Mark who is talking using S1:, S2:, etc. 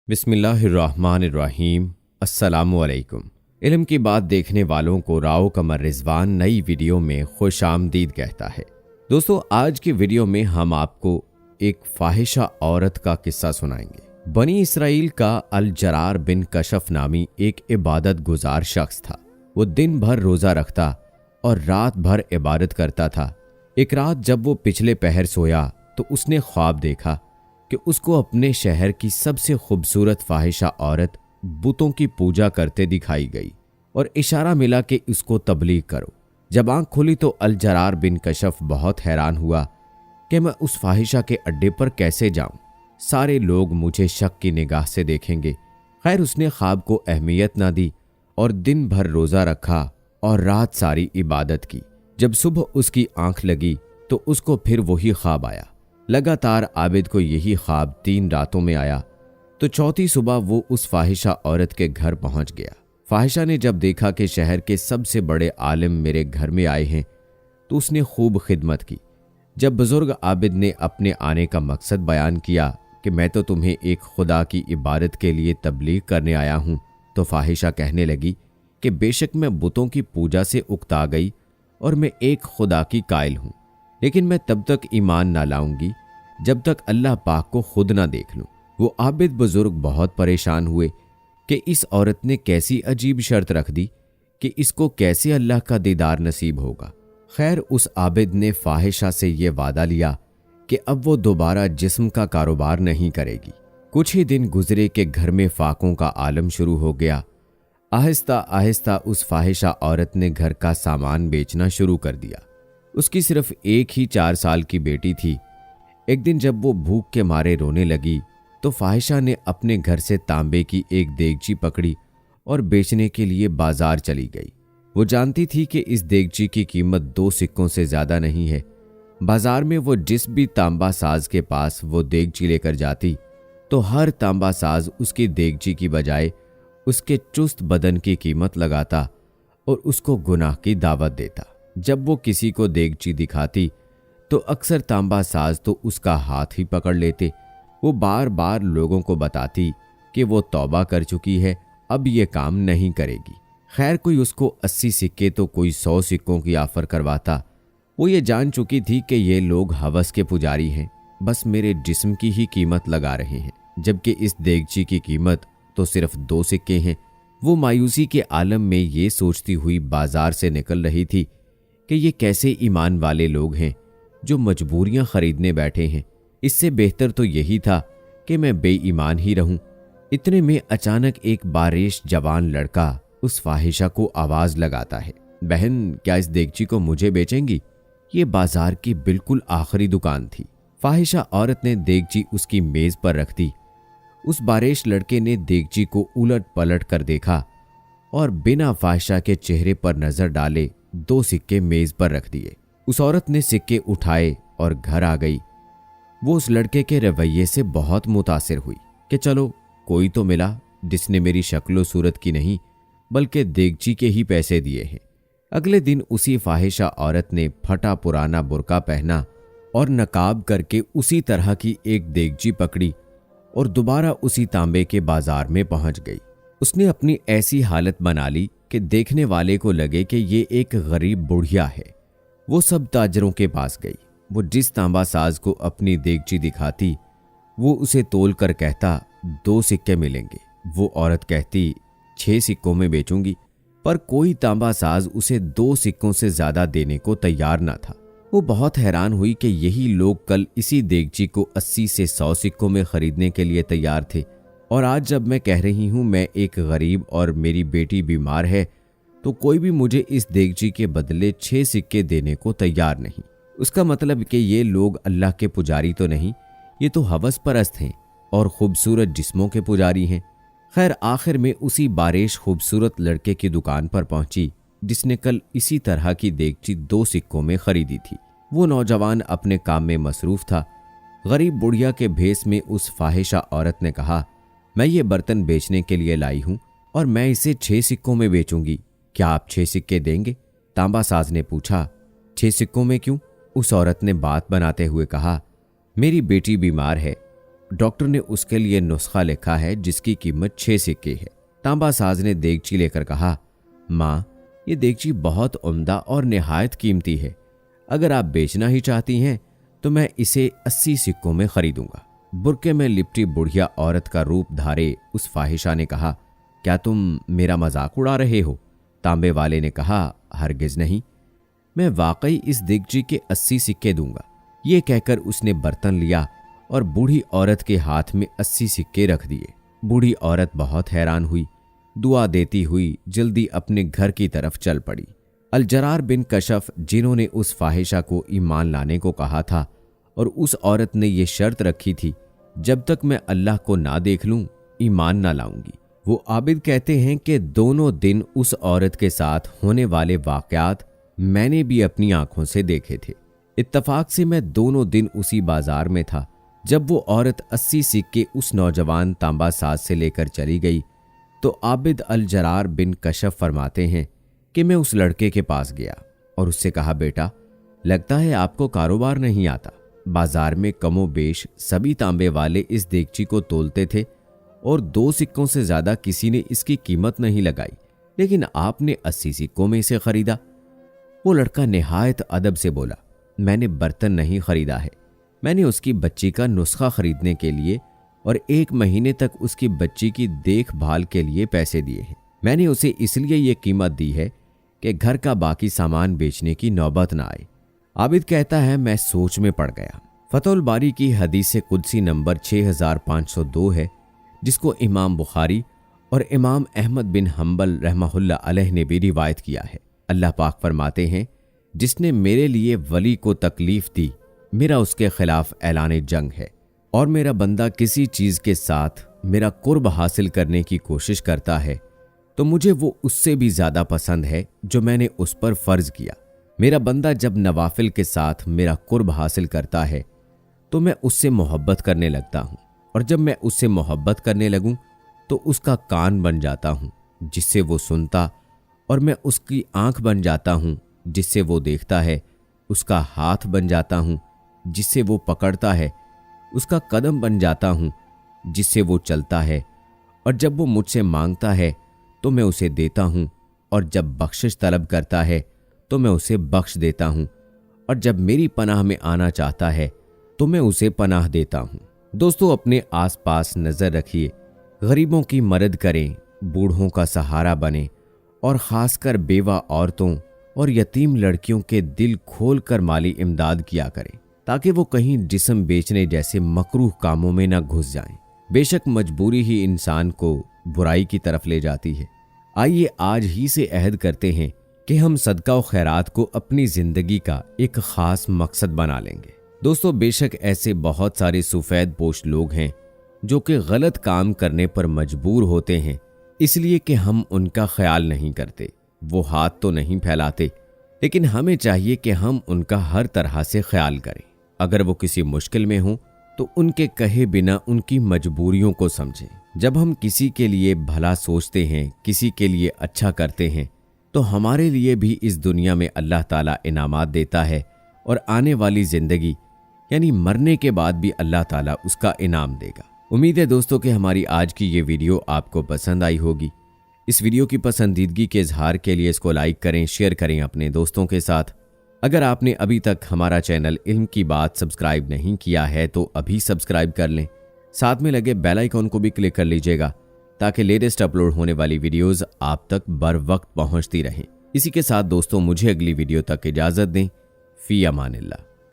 S1: बिस्मिल्लाहिर्रहमानिर्रहीम। अस्सलामुअलैकुम। इल्म की बात देखने वालों को राव कमर रिजवान नई वीडियो में खुश आमदीद कहता है। दोस्तों, आज की वीडियो में हम आपको एक फाहिशा औरत का किस्सा सुनाएंगे। बनी इसराइल का अल जरार बिन कशफ नामी एक इबादत गुजार शख्स था। वो दिन भर रोज़ा रखता और रात भर इबादत करता था। एक रात जब वो पिछले पहर सोया तो उसने ख्वाब देखा कि उसको अपने शहर की सबसे खूबसूरत फाहिशा औरत बुतों की पूजा करते दिखाई गई और इशारा मिला कि उसको तबलीग करो। जब आंख खुली तो अल जरार बिन कशफ बहुत हैरान हुआ कि मैं उस फाहिशा के अड्डे पर कैसे जाऊं। सारे लोग मुझे शक की निगाह से देखेंगे। खैर, उसने ख्वाब को अहमियत ना दी और दिन भर रोज़ा रखा और रात सारी इबादत की। जब सुबह उसकी आंख लगी तो उसको फिर वही ख्वाब आया। लगातार आबिद को यही ख्वाब 3 रातों में आया तो चौथी सुबह वो उस फाहिशा औरत के घर पहुंच गया। फाहिशा ने जब देखा कि शहर के सबसे बड़े आलिम मेरे घर में आए हैं तो उसने खूब खिदमत की। जब बुजुर्ग आबिद ने अपने आने का मकसद बयान किया कि मैं तो तुम्हें एक खुदा की इबादत के लिए तबलीग करने आया हूं, तो फाहिशा कहने लगी कि बेशक मैं बुतों की पूजा से उकता गई और मैं एक खुदा की कायल हूं, लेकिन मैं तब तक ईमान ना लाऊंगी जब तक अल्लाह पाक को खुद ना देख लूं। वो आबिद बुजुर्ग बहुत परेशान हुए कि इस औरत ने कैसी अजीब शर्त रख दी कि इसको कैसे अल्लाह का दीदार नसीब होगा। खैर, उस आबिद ने फाहिशा से ये वादा लिया कि अब वो दोबारा जिस्म का कारोबार नहीं करेगी। कुछ ही दिन गुजरे कि घर में फाकों का आलम शुरू हो गया। आहिस्ता आहिस्ता उस फाहिशा औरत ने घर का सामान बेचना शुरू कर दिया। उसकी सिर्फ एक ही 4 साल की बेटी थी। एक दिन जब वो भूख के मारे रोने लगी तो फाहिशा ने अपने घर से तांबे की एक देगची पकड़ी और बेचने के लिए बाजार चली गई। वो जानती थी कि इस देगची की कीमत 2 सिक्कों से ज्यादा नहीं है। बाजार में वो जिस भी तांबा साज के पास वो देगची लेकर जाती तो हर तांबा साज उसकी देगची की बजाय उसके चुस्त बदन की कीमत लगाता और उसको गुनाह की दावत देता। जब वो किसी को देगची दिखाती तो अक्सर तांबा साज तो उसका हाथ ही पकड़ लेते। वो बार बार लोगों को बताती कि वो तौबा कर चुकी है, अब ये काम नहीं करेगी। खैर, कोई उसको 80 सिक्के तो कोई 100 सिक्कों की ऑफर करवाता। वो ये जान चुकी थी कि ये लोग हवस के पुजारी हैं, बस मेरे जिस्म की ही कीमत लगा रहे हैं, जबकि इस देगची की कीमत तो सिर्फ 2 सिक्के हैं। वो मायूसी के आलम में ये सोचती हुई बाजार से निकल रही थी कि ये कैसे ईमान वाले लोग हैं जो मजबूरियां खरीदने बैठे हैं। इससे बेहतर तो यही था कि मैं बेईमान ही रहूं। इतने में अचानक एक बारिश जवान लड़का उस फाहिशा को आवाज लगाता है, बहन, क्या इस देगची को मुझे बेचेंगी? ये बाजार की बिल्कुल आखिरी दुकान थी। फाहिशा औरत ने देगची उसकी मेज पर रख दी। उस बारिश लड़के ने देगची को उलट पलट कर देखा और बिना फाहिशा के चेहरे पर नजर डाले 2 सिक्के मेज पर रख दिए। उस औरत ने सिक्के उठाए और घर आ गई। वो उस लड़के के रवैये से बहुत मुतासिर हुई कि चलो, कोई तो मिला जिसने मेरी शक्लो सूरत की नहीं बल्कि देगची के ही पैसे दिए हैं। अगले दिन उसी फाहिशा औरत ने फटा पुराना बुर्का पहना और नकाब करके उसी तरह की एक देगची पकड़ी और दोबारा उसी तांबे के बाजार में पहुंच गई। उसने अपनी ऐसी हालत बना ली कि देखने वाले को लगे कि ये एक गरीब बुढ़िया है। वो सब ताजरों के पास गई। वो जिस तांबा साज को अपनी देगची दिखाती वो उसे तोल कर कहता 2 सिक्के मिलेंगे। वो औरत कहती 6 सिक्कों में बेचूंगी, पर कोई तांबा साज उसे 2 सिक्कों से ज्यादा देने को तैयार ना था। वो बहुत हैरान हुई कि यही लोग कल इसी देगची को 80 से 100 सिक्कों में खरीदने के लिए तैयार थे, और आज जब मैं कह रही हूं मैं एक गरीब और मेरी बेटी बीमार है तो कोई भी मुझे इस देगची के बदले 6 सिक्के देने को तैयार नहीं। उसका मतलब कि ये लोग अल्लाह के पुजारी तो नहीं, ये तो हवस परस्त हैं और खूबसूरत जिस्मों के पुजारी हैं। खैर, आखिर में उसी बारिश खूबसूरत लड़के की दुकान पर पहुंची जिसने कल इसी तरह की देगची 2 सिक्कों में खरीदी थी। वो नौजवान अपने काम में मसरूफ था। गरीब बुढ़िया के भेस में उस फाहिशा औरत ने कहा, मैं ये बर्तन बेचने के लिए लाई हूं और मैं इसे 6 सिक्कों में बेचूंगी, क्या आप 6 सिक्के देंगे? तांबा साज ने पूछा। 6 सिक्कों में क्यों? उस औरत ने बात बनाते हुए कहा, मेरी बेटी बीमार है, डॉक्टर ने उसके लिए नुस्खा लिखा है जिसकी कीमत 6 सिक्के है। तांबा साज ने देगची लेकर कहा, माँ, ये देगची बहुत उम्दा और निहायत कीमती है। अगर आप बेचना ही चाहती हैं तो मैं इसे 80 सिक्कों में खरीदूंगा। बुरके में लिपटी बुढ़िया औरत का रूप धारे उस फाहिशा ने कहा, क्या तुम मेरा मजाक उड़ा रहे हो? तांबे वाले ने कहा, हरगिज नहीं, मैं वाकई इस देगची के 80 सिक्के दूंगा। ये कहकर उसने बर्तन लिया और बूढ़ी औरत के हाथ में 80 सिक्के रख दिए। बूढ़ी औरत बहुत हैरान हुई, दुआ देती हुई जल्दी अपने घर की तरफ चल पड़ी। अलजरार बिन कशफ, जिन्होंने उस फाहिशा को ईमान लाने को कहा था और उस औरत ने ये शर्त रखी थी, जब तक मैं अल्लाह को ना देख लूं ईमान ना लाऊंगी, वो आबिद कहते हैं कि दोनों दिन उस औरत के साथ होने वाले वाकयात मैंने भी अपनी आंखों से देखे थे। इत्तफाक से मैं दोनों दिन उसी बाजार में था जब वो औरत 80 सिक्के उस नौजवान तांबा साज से लेकर चली गई तो आबिद अलजरार बिन कशफ फरमाते हैं कि मैं उस लड़के के पास गया और उससे कहा, बेटा, लगता है आपको कारोबार नहीं आता। बाजार में कमोबेश सभी तांबे वाले इस देगची को तोलते थे और 2 सिक्कों से ज्यादा किसी ने इसकी कीमत नहीं लगाई, लेकिन आपने 80 सिक्कों में इसे खरीदा। वो लड़का निहायत अदब से बोला, मैंने बर्तन नहीं खरीदा है, मैंने उसकी बच्ची का नुस्खा खरीदने के लिए और 1 महीने तक उसकी बच्ची की देखभाल के लिए पैसे दिए हैं। मैंने उसे इसलिए ये कीमत दी है कि घर का बाकी सामान बेचने की नौबत ना आए। आबिद कहता है, मैं सोच में पड़ गया। फतहुल बारी की हदीस कुदसी नंबर 6502 है, जिसको इमाम बुखारी और इमाम अहमद बिन हम्बल रहमहुल्लाह अलैह ने भी रिवायत किया है। अल्लाह पाक फरमाते हैं, जिसने मेरे लिए वली को तकलीफ दी, मेरा उसके खिलाफ ऐलान जंग है, और मेरा बंदा किसी चीज के साथ मेरा कुर्ब हासिल करने की कोशिश करता है तो मुझे वो उससे भी ज्यादा पसंद है जो मैंने उस पर फर्ज किया। मेरा बंदा जब नवाफिल के साथ मेरा कुर्ब हासिल करता है तो मैं उससे मोहब्बत करने लगता हूँ, और जब मैं उससे मोहब्बत करने लगूं तो उसका कान बन जाता हूँ जिससे वो सुनता, और मैं उसकी आंख बन जाता हूँ जिससे वो देखता है, उसका हाथ बन जाता हूँ जिससे वो पकड़ता है, उसका कदम बन जाता हूँ जिससे वो चलता है, और जब वो मुझसे मांगता है तो मैं उसे देता हूँ, और जब बख्शिश तलब करता है तो मैं उसे बख्श देता हूँ, और जब मेरी पनाह में आना चाहता है तो मैं उसे पनाह देता हूँ। दोस्तों, अपने आसपास नजर रखिए, गरीबों की मदद करें, बूढ़ों का सहारा बने, और खासकर बेवा औरतों और यतीम लड़कियों के दिल खोल कर माली इमदाद किया करें, ताकि वो कहीं जिस्म बेचने जैसे मकरूह कामों में न घुस जाएं। बेशक मजबूरी ही इंसान को बुराई की तरफ ले जाती है। आइए आज ही से अहद करते हैं कि हम सदका और खैरात को अपनी जिंदगी का एक खास मकसद बना लेंगे। दोस्तों, बेशक ऐसे बहुत सारे सफेद पोश लोग हैं जो कि गलत काम करने पर मजबूर होते हैं इसलिए कि हम उनका ख्याल नहीं करते। वो हाथ तो नहीं फैलाते, लेकिन हमें चाहिए कि हम उनका हर तरह से ख्याल करें। अगर वो किसी मुश्किल में हो तो उनके कहे बिना उनकी मजबूरियों को समझें। जब हम किसी के लिए भला सोचते हैं, किसी के लिए अच्छा करते हैं, तो हमारे लिए भी इस दुनिया में अल्लाह ताला इनामात देता है, और आने वाली जिंदगी यानी मरने के बाद भी अल्लाह ताला उसका इनाम देगा। उम्मीद है दोस्तों कि हमारी आज की ये वीडियो आपको पसंद आई होगी। इस वीडियो की पसंदीदगी के इजहार के लिए इसको लाइक करें, शेयर करें अपने दोस्तों के साथ। अगर आपने अभी तक हमारा चैनल इल्म की बात सब्सक्राइब नहीं किया है तो अभी सब्सक्राइब कर लें। साथ में लगे बेल आइकॉन को भी क्लिक कर लीजिएगा ताकि लेटेस्ट अपलोड होने वाली वीडियोस आप तक बर वक्त पहुंचती रहें। इसी के साथ दोस्तों, मुझे अगली वीडियो तक इजाजत दें। फी अमानिल्लाह।